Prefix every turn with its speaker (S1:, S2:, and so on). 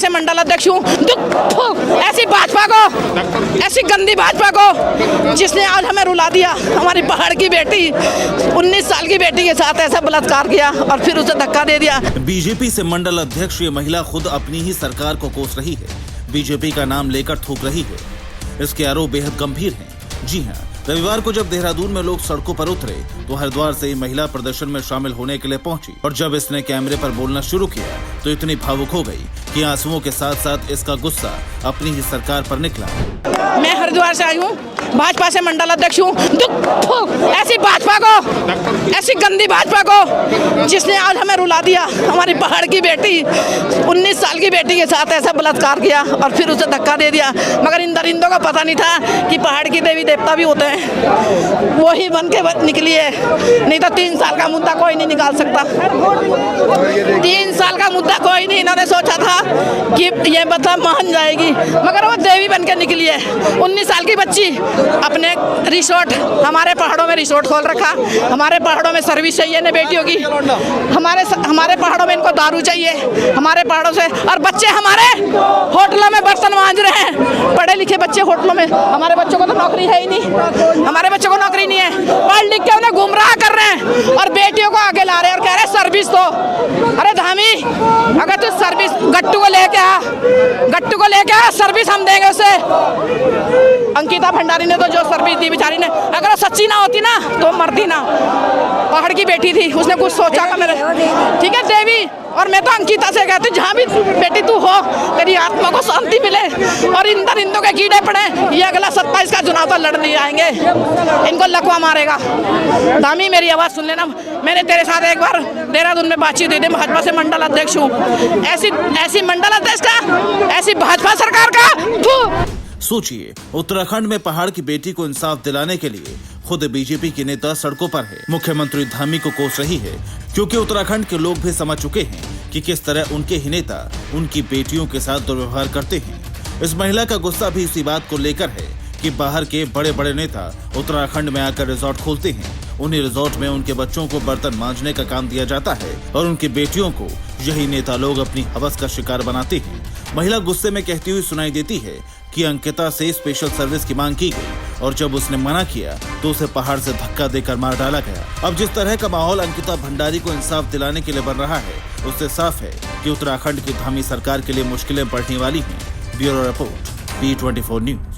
S1: से मंडल अध्यक्ष हूँ। ऐसी भाजपा को, ऐसी गंदी भाजपा को जिसने आज हमें रुला दिया। हमारी पहाड़ की बेटी 19 साल की बेटी के साथ ऐसा बलात्कार किया और फिर उसे धक्का दे दिया।
S2: बीजेपी से मंडल अध्यक्ष ये महिला खुद अपनी ही सरकार को कोस रही है, बीजेपी का नाम लेकर थूक रही है। इसके आरोप बेहद गंभीर हैं। जी हाँ, रविवार को जब देहरादून में लोग सड़कों पर उतरे तो हरिद्वार से महिला प्रदर्शन में शामिल होने के लिए पहुंची और जब इसने कैमरे पर बोलना शुरू किया तो इतनी भावुक हो गई कि आंसुओं के साथ साथ इसका गुस्सा अपनी ही सरकार पर निकला।
S1: मैं हरिद्वार से आई हूँ, भाजपा से मंडल अध्यक्ष हूँ। ऐसी भाजपा को, ऐसी गंदी भाजपा को जिसने आज हमें रुला दिया। हमारी पहाड़ की बेटी 19 साल की बेटी के साथ ऐसा बलात्कार किया और फिर उसे धक्का दे दिया। मगर इन दरिंदों को पता नहीं था कि पहाड़ की देवी देवता भी होते हैं। वो ही बन के निकली है, नहीं तो 3 साल का मुद्दा कोई नहीं निकाल सकता। 3 साल का मुद्दा कोई नहीं। इन्होंने सोचा था कि ये मतलब मान जाएगी, मगर वो देवी बन के निकली है। 19 साल की बच्ची अपने रिसोर्ट, हमारे पहाड़ों में रिसोर्ट खोल रखा। हमारे पहाड़ों में सर्विस चाहिए ना बेटियों की, हमारे पहाड़ों में इनको दारू चाहिए, हमारे पहाड़ों से। और बच्चे हमारे होटलों में बर्तन मांज रहे हैं, पढ़े लिखे बच्चे होटलों में। हमारे बच्चों को तो नौकरी है ही नहीं, हमारे बच्चों को नौकरी नहीं है। पढ़ लिख के उन्हें गुमराह कर रहे हैं और बेटियों को आगे ला रहे हैं और कह रहे हैं सर्विस दो। अरे धामी, अगर तू सर्विस गट्टू को लेके आ, सर्विस हम देंगे उसे। अंकिता भंडारी ने तो जो सर्विस दी बेचारी ने, अगर वो सच्ची ना होती ना तो मरती ना। पहाड़ की बेटी थी, उसने कुछ सोचा का मेरे, ठीक है देवी। और मैं तो अंकिता से कहती हूँ, जहाँ भी बेटी तू हो तेरी आत्मा को शांति मिले और इन दरिंदों के कीड़े पड़े। ये अगला 27 का चुनाव तो लड़ नहीं आएंगे, इनको लकवा मारेगा। दामी मेरी आवाज़ सुन लेना, मैंने तेरे साथ एक बार देहरादून में बातचीत हुई थी। भाजपा से मंडल अध्यक्ष हूँ। ऐसी मंडल अध्यक्ष का, ऐसी भाजपा सरकार का।
S2: सोचिए, उत्तराखंड में पहाड़ की बेटी को इंसाफ दिलाने के लिए खुद बीजेपी के नेता सड़कों पर है। मुख्यमंत्री धामी को कोस रही है क्योंकि उत्तराखंड के लोग भी समझ चुके हैं कि किस तरह उनके ही नेता उनकी बेटियों के साथ दुर्व्यवहार करते हैं। इस महिला का गुस्सा भी इसी बात को लेकर है कि बाहर के बड़े बड़े नेता उत्तराखंड में आकर रिजॉर्ट खोलते हैं। उन्हीं रिजॉर्ट में उनके बच्चों को बर्तन मांजने का काम दिया जाता है और उनकी बेटियों को यही नेता लोग अपनी हवस का शिकार बनाते हैं। महिला गुस्से में कहती हुई सुनाई देती है कि अंकिता से स्पेशल सर्विस की मांग की गई और जब उसने मना किया तो उसे पहाड़ से धक्का देकर मार डाला गया। अब जिस तरह का माहौल अंकिता भंडारी को इंसाफ दिलाने के लिए बन रहा है, उससे साफ है कि उत्तराखंड की धामी सरकार के लिए मुश्किलें बढ़ने वाली हैं। Bureau report, P24 news.